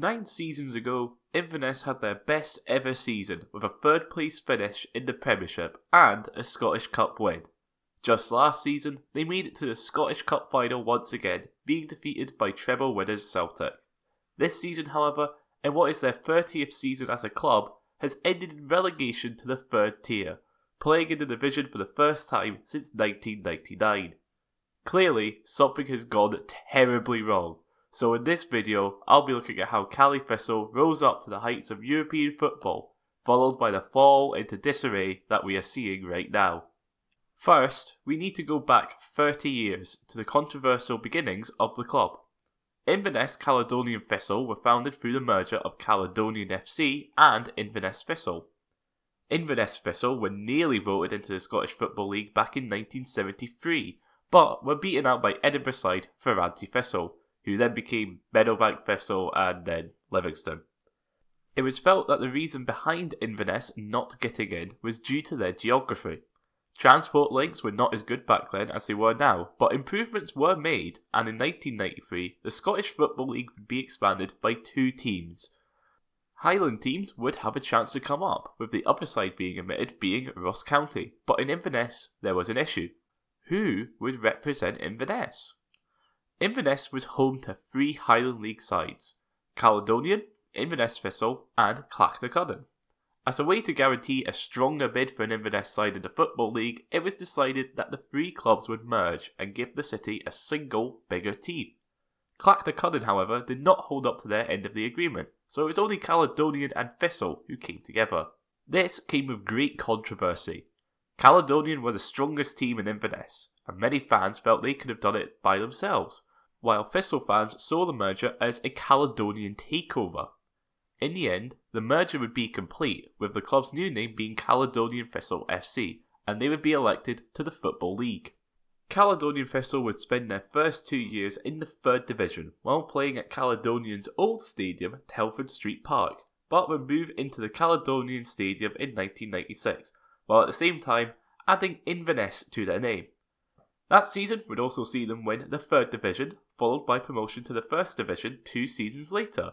9 seasons ago, Inverness had their best ever season with a third place finish in the Premiership and a Scottish Cup win. Just last season, they made it to the Scottish Cup final once again, being defeated by treble winners Celtic. This season, however, in what is their 30th season as a club, has ended in relegation to the third tier, playing in the division for the first time since 1999. Clearly, something has gone terribly wrong. So in this video, I'll be looking at how Caledonian Thistle rose up to the heights of European football, followed by the fall into disarray that we are seeing right now. First, we need to go back 30 years to the controversial beginnings of the club. Inverness Caledonian Thistle were founded through the merger of Caledonian FC and Inverness Thistle. Inverness Thistle were nearly voted into the Scottish Football League back in 1973, but were beaten out by Edinburgh side Ferranti Thistle, who then became Meadowbank Thistle and then Livingston. It was felt that the reason behind Inverness not getting in was due to their geography. Transport links were not as good back then as they were now, but improvements were made, and in 1993 the Scottish Football League would be expanded by 2 teams. Highland teams would have a chance to come up, with the upper side being omitted being Ross County, but in Inverness there was an issue. Who would represent Inverness? Inverness was home to 3 Highland League sides, Caledonian, Inverness Thistle and Clach-na-Cudden. As a way to guarantee a stronger bid for an Inverness side in the Football League, it was decided that the 3 clubs would merge and give the city a single, bigger team. Clach-na-Cudden, however, did not hold up to their end of the agreement, so it was only Caledonian and Thistle who came together. This came with great controversy. Caledonian were the strongest team in Inverness, and many fans felt they could have done it by themselves, while Thistle fans saw the merger as a Caledonian takeover. In the end, the merger would be complete, with the club's new name being Caledonian Thistle FC, and they would be elected to the Football League. Caledonian Thistle would spend their first 2 years in the 3rd division, while playing at Caledonian's old stadium, Telford Street Park, but would move into the Caledonian Stadium in 1996, while at the same time adding Inverness to their name. That season would also see them win the 3rd division, followed by promotion to the 1st division 2 seasons later.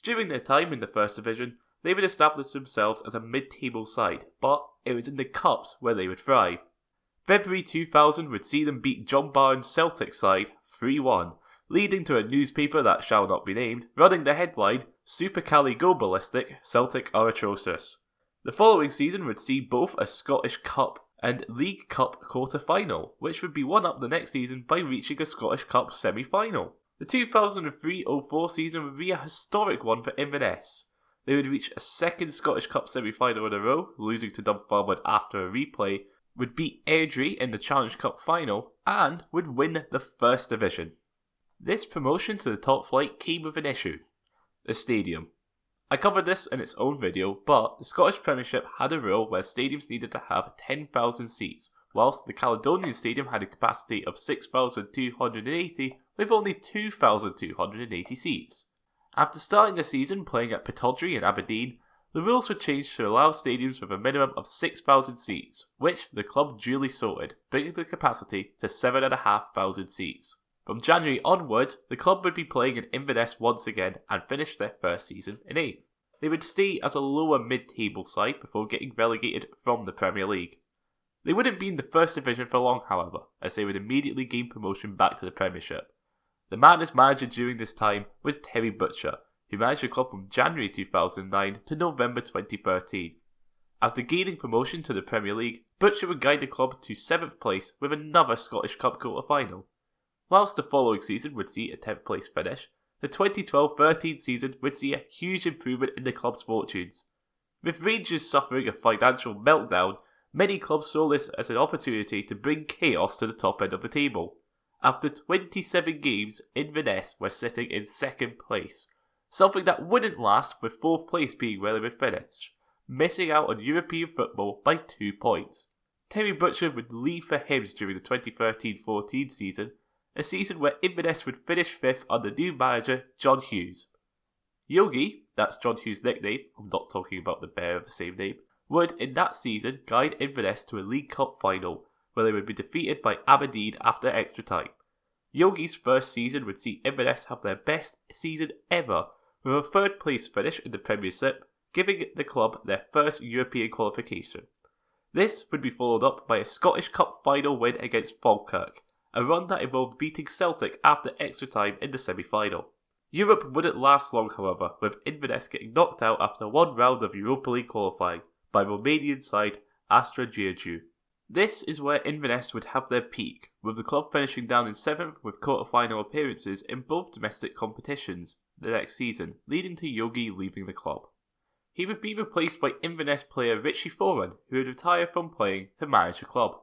During their time in the 1st division, they would establish themselves as a mid-table side, but it was in the cups where they would thrive. February 2000 would see them beat John Barnes' Celtic side 3-1, leading to a newspaper that shall not be named running the headline, "Super Cali Go Ballistic, Celtic are atrocious." The following season would see both a Scottish Cup and League Cup quarter-final, which would be won up the next season by reaching a Scottish Cup semi-final. The 2003-04 season would be a historic one for Inverness. They would reach a 2nd Scottish Cup semi-final in a row, losing to Dunfermline after a replay, would beat Airdrie in the Challenge Cup final, and would win the 1st division. This promotion to the top flight came with an issue: the stadium. I covered this in its own video, but the Scottish Premiership had a rule where stadiums needed to have 10,000 seats, whilst the Caledonian Stadium had a capacity of 6,280 with only 2,280 seats. After starting the season playing at Pittodrie in Aberdeen, the rules were changed to allow stadiums with a minimum of 6,000 seats, which the club duly sorted, bringing the capacity to 7,500 seats. From January onwards, the club would be playing in Inverness once again and finish their first season in 8th. They would stay as a lower mid-table side before getting relegated from the Premier League. They wouldn't be in the 1st division for long, however, as they would immediately gain promotion back to the Premiership. The Madness manager during this time was Terry Butcher, who managed the club from January 2009 to November 2013. After gaining promotion to the Premier League, Butcher would guide the club to 7th place with another Scottish Cup quarter-final. Whilst the following season would see a 10th place finish, the 2012-13 season would see a huge improvement in the club's fortunes. With Rangers suffering a financial meltdown, many clubs saw this as an opportunity to bring chaos to the top end of the table. After 27 games, Inverness were sitting in 2nd place, something that wouldn't last with 4th place being where they would finish, missing out on European football by 2 points. Terry Butcher would leave for Hibs during the 2013-14 season, a season where Inverness would finish 5th under new manager John Hughes. Yogi, that's John Hughes' nickname, I'm not talking about the bear of the same name, would in that season guide Inverness to a League Cup final, where they would be defeated by Aberdeen after extra time. Yogi's first season would see Inverness have their best season ever, with a third place finish in the Premiership, giving the club their first European qualification. This would be followed up by a Scottish Cup final win against Falkirk, a run that involved beating Celtic after extra time in the semi-final. Europe wouldn't last long, however, with Inverness getting knocked out after one round of Europa League qualifying by Romanian side Astra Giurgiu. This is where Inverness would have their peak, with the club finishing down in 7th with quarter-final appearances in both domestic competitions the next season, leading to Yogi leaving the club. He would be replaced by Inverness player Richie Foran, who would retire from playing to manage the club.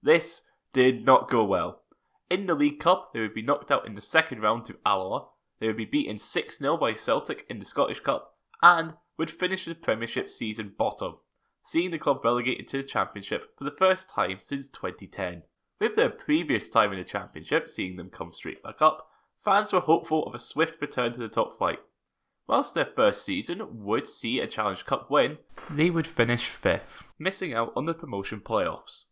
This did not go well. In the League Cup, they would be knocked out in the second round to Alloa, they would be beaten 6-0 by Celtic in the Scottish Cup, and would finish the Premiership season bottom, seeing the club relegated to the Championship for the first time since 2010. With their previous time in the Championship seeing them come straight back up, fans were hopeful of a swift return to the top flight. Whilst their first season would see a Challenge Cup win, they would finish 5th, missing out on the promotion playoffs.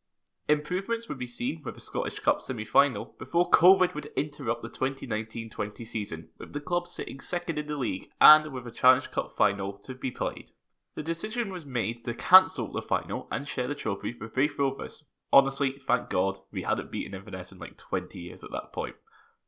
Improvements would be seen with a Scottish Cup semi-final before COVID would interrupt the 2019-20 season, with the club sitting second in the league and with a Challenge Cup final to be played. The decision was made to cancel the final and share the trophy with Raith Rovers. Honestly, thank God, we hadn't beaten Inverness in like 20 years at that point.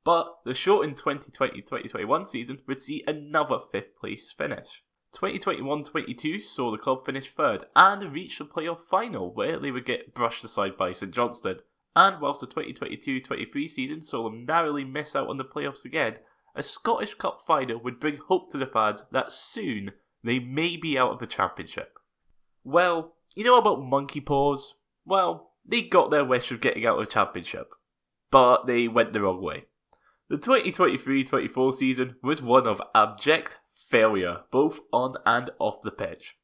But the shortened 2020-2021 season would see another 5th place finish. 2021-22 saw the club finish 3rd and reach the playoff final where they would get brushed aside by St Johnstone. And whilst the 2022-23 season saw them narrowly miss out on the playoffs again, a Scottish Cup final would bring hope to the fans that soon they may be out of the Championship. Well, you know about monkey paws? Well, they got their wish of getting out of the Championship, but they went the wrong way. The 2023-24 season was one of abject failure, both on and off the pitch.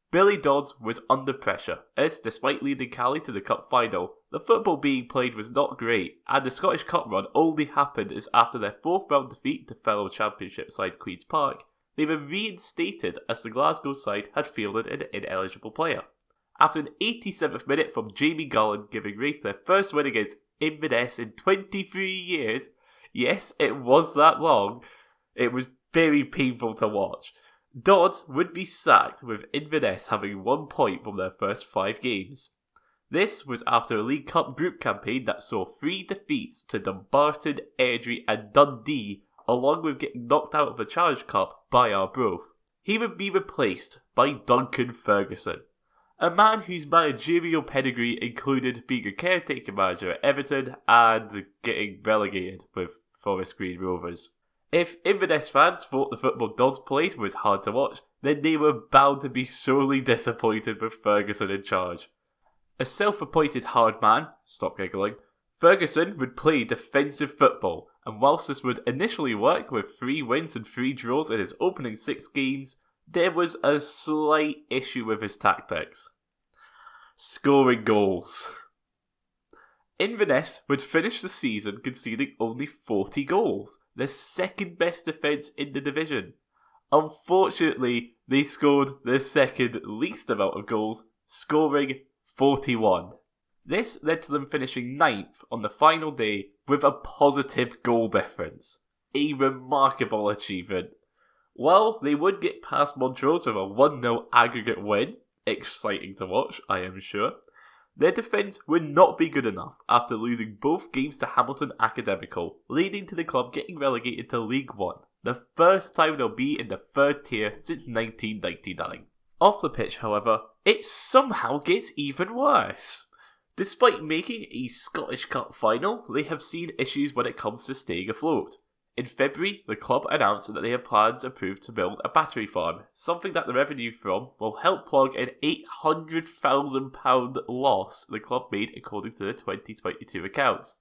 Billy Dodds was under pressure, as despite leading Cali to the cup final, the football being played was not great, and the Scottish Cup run only happened as after their 4th round defeat to fellow Championship side Queen's Park, they were reinstated as the Glasgow side had fielded an ineligible player. After an 87th minute from Jamie Gullen giving Raith their first win against Inverness in 23 years, yes, it was that long, it was very painful to watch. Dodds would be sacked with Inverness having 1 point from their first 5 games. This was after a League Cup group campaign that saw 3 defeats to Dumbarton, Airdrie and Dundee, along with getting knocked out of the Challenge Cup by Arbroath. He would be replaced by Duncan Ferguson, a man whose managerial pedigree included being a caretaker manager at Everton and getting relegated with Forest Green Rovers. If Inverness fans thought the football Dodds played was hard to watch, then they were bound to be sorely disappointed with Ferguson in charge. A self-appointed hard man, stop giggling, Ferguson would play defensive football, and whilst this would initially work with 3 wins and 3 draws in his opening 6 games, there was a slight issue with his tactics. Scoring goals. Inverness would finish the season conceding only 40 goals, the second best defence in the division. Unfortunately, they scored the second least amount of goals, scoring 41. This led to them finishing 9th on the final day with a positive goal difference. A remarkable achievement. While they would get past Montrose with a 1-0 aggregate win, exciting to watch, I am sure, their defence would not be good enough after losing both games to Hamilton Academical, leading to the club getting relegated to League One, the first time they'll be in the 3rd tier since 1999. Off the pitch, however, it somehow gets even worse. Despite making a Scottish Cup final, they have seen issues when it comes to staying afloat. In February, the club announced that they have plans approved to build a battery farm, something that the revenue from will help plug an £800,000 loss the club made according to the 2022 accounts.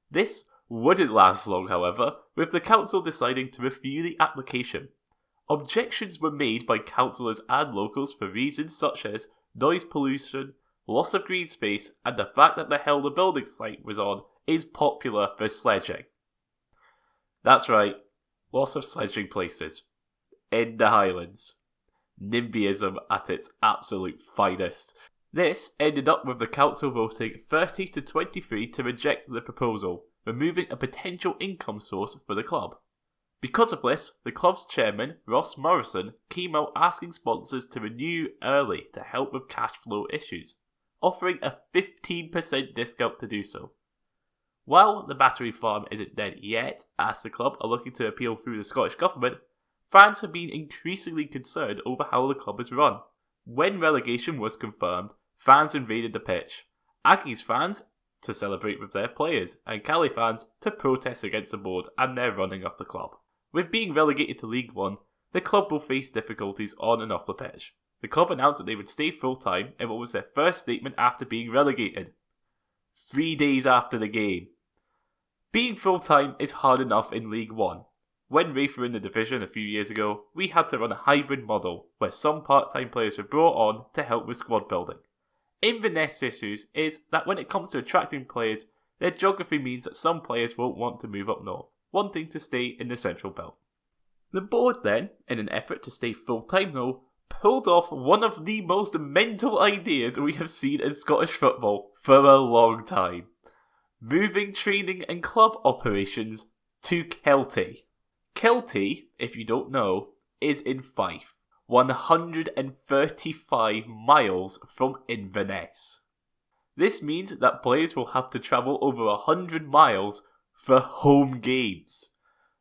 This wouldn't last long, however, with the council deciding to review the application. Objections were made by councillors and locals for reasons such as noise pollution, loss of green space, and the fact that the hill the building site was on is popular for sledging. That's right, lots of sledging places. In the Highlands. NIMBYism at its absolute finest. This ended up with the council voting 30-23 to reject the proposal, removing a potential income source for the club. Because of this, the club's chairman, Ross Morrison, came out asking sponsors to renew early to help with cash flow issues, offering a 15% discount to do so. While the Battery Farm isn't dead yet, as the club are looking to appeal through the Scottish Government, fans have been increasingly concerned over how the club is run. When relegation was confirmed, fans invaded the pitch. Aggies fans to celebrate with their players, and Cali fans to protest against the board and their running of the club. With being relegated to League One, the club will face difficulties on and off the pitch. The club announced that they would stay full-time in what was their first statement after being relegated. 3 days after the game. Being full-time is hard enough in League One. When Raith were in the division a few years ago, we had to run a hybrid model where some part-time players were brought on to help with squad building. Inverness issues is that when it comes to attracting players, their geography means that some players won't want to move up north, wanting to stay in the central belt. The board then, in an effort to stay full-time though, pulled off one of the most mental ideas we have seen in Scottish football for a long time. Moving training and club operations to Kelty. Kelty, if you don't know, is in Fife, 135 miles from Inverness. This means that players will have to travel over 100 miles for home games.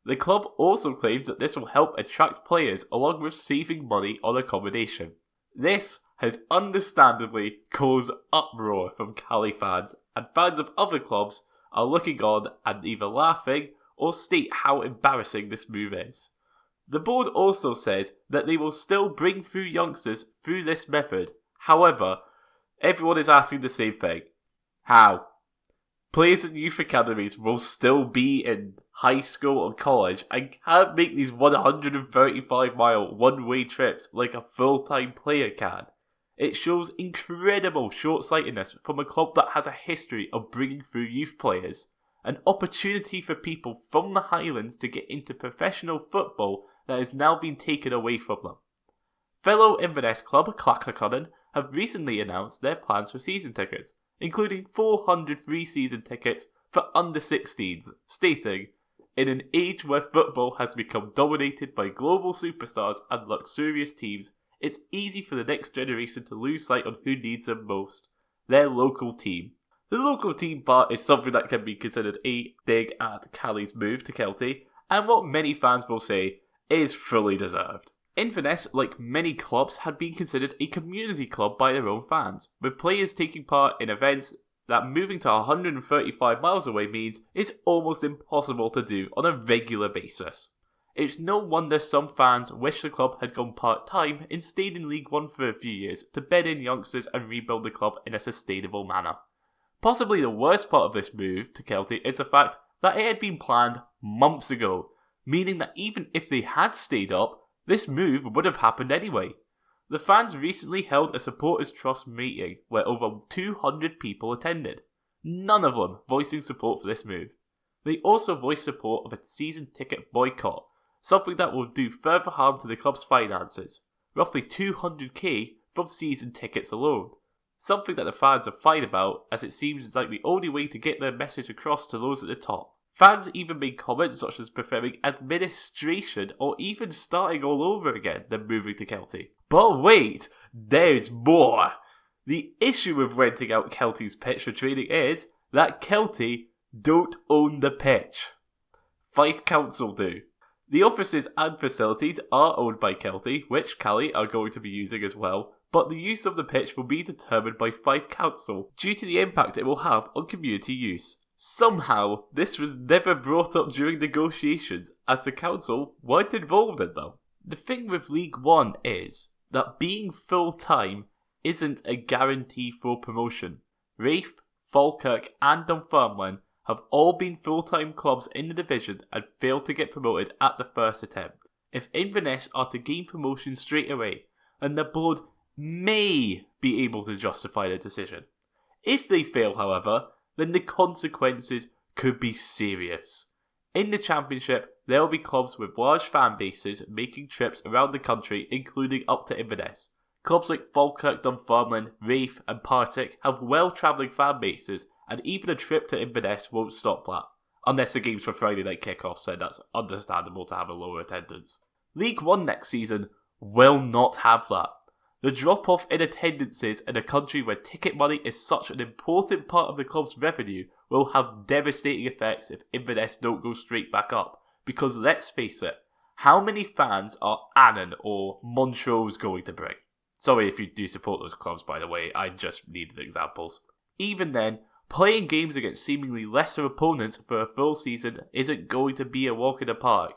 The club also claims that this will help attract players along with saving money on accommodation. This has understandably caused uproar from Cali fans, and fans of other clubs are looking on and either laughing or state how embarrassing this move is. The board also says that they will still bring through youngsters through this method. However, everyone is asking the same thing. How? Players in youth academies will still be in high school or college and can't make these 135-mile one-way trips like a full-time player can. It shows incredible short-sightedness from a club that has a history of bringing through youth players. An opportunity for people from the Highlands to get into professional football that has now been taken away from them. Fellow Inverness club Clackaconnen have recently announced their plans for season tickets, including 400 free season tickets for under-16s, stating, "In an age where football has become dominated by global superstars and luxurious teams, it's easy for the next generation to lose sight on who needs them most, their local team." The local team part is something that can be considered a dig at Cali's move to Kelty, and what many fans will say is fully deserved. Inverness, like many clubs, had been considered a community club by their own fans, with players taking part in events that moving to 135 miles away means it's almost impossible to do on a regular basis. It's no wonder some fans wish the club had gone part-time and stayed in League One for a few years to bed in youngsters and rebuild the club in a sustainable manner. Possibly the worst part of this move to Kelty is the fact that it had been planned months ago, meaning that even if they had stayed up, this move would have happened anyway. The fans recently held a supporters trust meeting where over 200 people attended, none of them voicing support for this move. They also voiced support of a season ticket boycott, something that will do further harm to the club's finances, roughly 200k from season tickets alone. Something that the fans are fine about, as it seems like the only way to get their message across to those at the top. Fans even made comments such as preferring administration or even starting all over again than moving to Kelty. But wait, there's more! The issue with renting out Kelty's pitch for training is that Kelty don't own the pitch. Fife Council do. The offices and facilities are owned by Kelty, which Cali are going to be using as well, but the use of the pitch will be determined by Fife Council due to the impact it will have on community use. Somehow, this was never brought up during negotiations, as the council weren't involved in them. The thing with League One is that being full-time isn't a guarantee for promotion. Raith, Falkirk and Dunfermline have all been full-time clubs in the division and failed to get promoted at the first attempt. If Inverness are to gain promotion straight away, and the board may be able to justify their decision. If they fail, however, then the consequences could be serious. In the Championship, there will be clubs with large fan bases making trips around the country, including up to Inverness. Clubs like Falkirk, Dunfermline, Raith and Partick have well-travelling fan bases, and even a trip to Inverness won't stop that. Unless the game's for Friday night kickoffs, then that's understandable to have a lower attendance. League One next season will not have that. The drop-off in attendances in a country where ticket money is such an important part of the club's revenue will have devastating effects if Inverness don't go straight back up. Because let's face it, how many fans are Annan or Montrose going to bring? Sorry if you do support those clubs, by the way, I just needed examples. Even then, playing games against seemingly lesser opponents for a full season isn't going to be a walk in the park.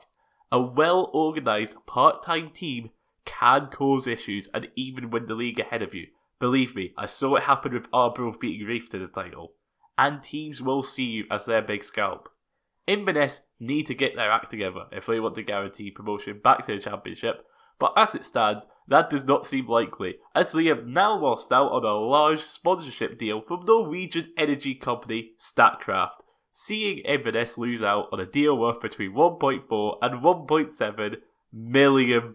A well-organised part-time team can cause issues and even win the league ahead of you. Believe me, I saw it happen with Arbroath beating Reef to the title. And teams will see you as their big scalp. Inverness need to get their act together if they want to guarantee promotion back to the Championship, but as it stands, that does not seem likely, as they have now lost out on a large sponsorship deal from Norwegian energy company Statkraft, seeing Inverness lose out on a deal worth between £1.4 and £1.7 million.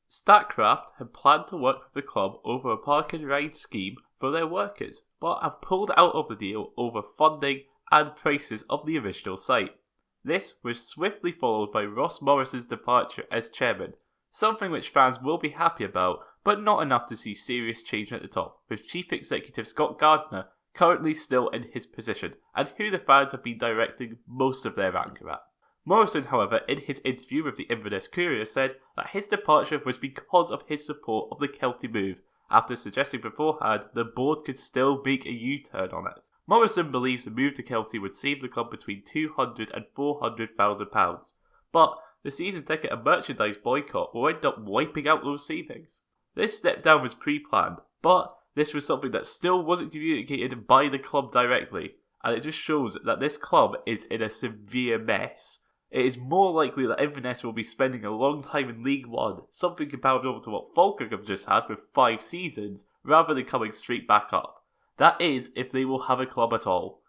Statkraft had planned to work with the club over a park and ride scheme for their workers, but have pulled out of the deal over funding and prices of the original site. This was swiftly followed by Ross Morris's departure as chairman, something which fans will be happy about, but not enough to see serious change at the top, with Chief Executive Scott Gardner currently still in his position, and who the fans have been directing most of their anger at. Morrison, however, in his interview with the Inverness Courier said that his departure was because of his support of the Kelty move, after suggesting beforehand the board could still make a U-turn on it. Morrison believes the move to Kelty would save the club between £200,000 and £400,000, but the season ticket and merchandise boycott will end up wiping out those savings. This step down was pre-planned, but this was something that still wasn't communicated by the club directly, and it just shows that this club is in a severe mess. It is more likely that Inverness will be spending a long time in League One, something comparable to what Falkirk have just had with 5 seasons, rather than coming straight back up. That is, if they will have a club at all.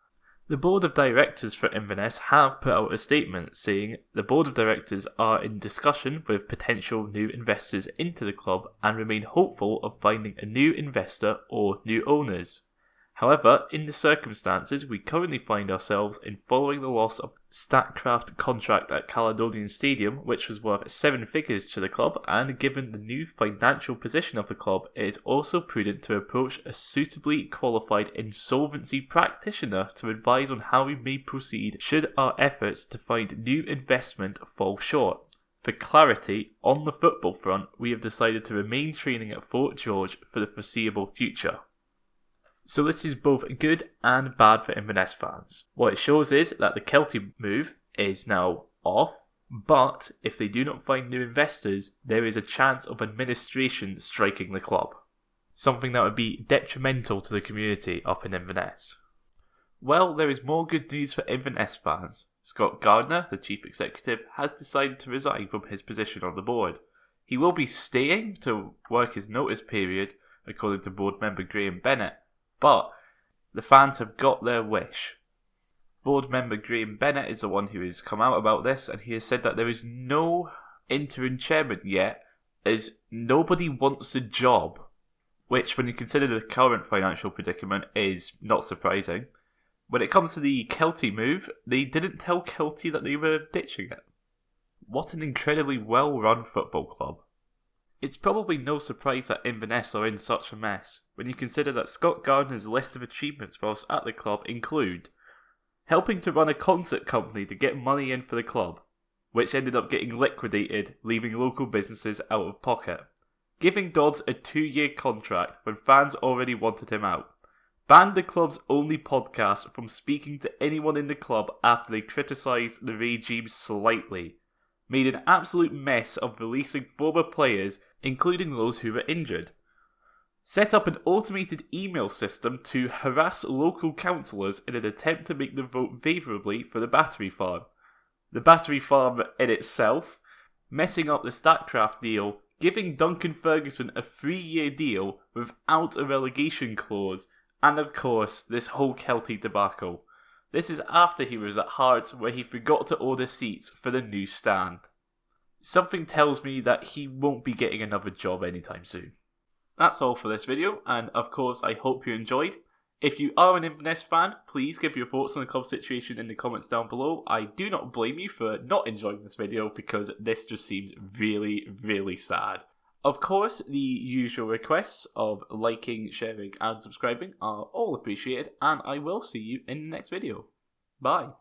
The board of directors for Inverness have put out a statement saying the board of directors are in discussion with potential new investors into the club and remain hopeful of finding a new investor or new owners. However, in the circumstances we currently find ourselves in following the loss of Statkraft contract at Caledonian Stadium, which was worth 7 figures to the club, and given the new financial position of the club, it is also prudent to approach a suitably qualified insolvency practitioner to advise on how we may proceed should our efforts to find new investment fall short. For clarity, on the football front, we have decided to remain training at Fort George for the foreseeable future. So this is both good and bad for Inverness fans. What it shows is that the Kelty move is now off, but if they do not find new investors, there is a chance of administration striking the club. Something that would be detrimental to the community up in Inverness. Well, there is more good news for Inverness fans. Scott Gardner, the chief executive, has decided to resign from his position on the board. He will be staying to work his notice period, according to board member Graham Bennett, but the fans have got their wish. Board member Graham Bennett is the one who has come out about this, and he has said that there is no interim chairman yet, as nobody wants a job, which, when you consider the current financial predicament, is not surprising. When it comes to the Kelty move, they didn't tell Kelty that they were ditching it. What an incredibly well-run football club. It's probably no surprise that Inverness are in such a mess, when you consider that Scott Gardner's list of achievements whilst at the club include helping to run a concert company to get money in for the club, which ended up getting liquidated, leaving local businesses out of pocket, giving Dodds a 2-year contract when fans already wanted him out, banned the club's only podcast from speaking to anyone in the club after they criticised the regime slightly, made an absolute mess of releasing former players, including those who were injured, set up an automated email system to harass local councillors in an attempt to make them vote favourably for the battery farm. The battery farm in itself, messing up the Statkraft deal, giving Duncan Ferguson a 3-year deal without a relegation clause, and of course this whole Kelty debacle. This is after he was at Hearts, where he forgot to order seats for the new stand. Something tells me that he won't be getting another job anytime soon. That's all for this video, and of course I hope you enjoyed. If you are an Inverness fan, please give your thoughts on the club situation in the comments down below. I do not blame you for not enjoying this video because this just seems really, really sad. Of course, the usual requests of liking, sharing and subscribing are all appreciated, and I will see you in the next video. Bye.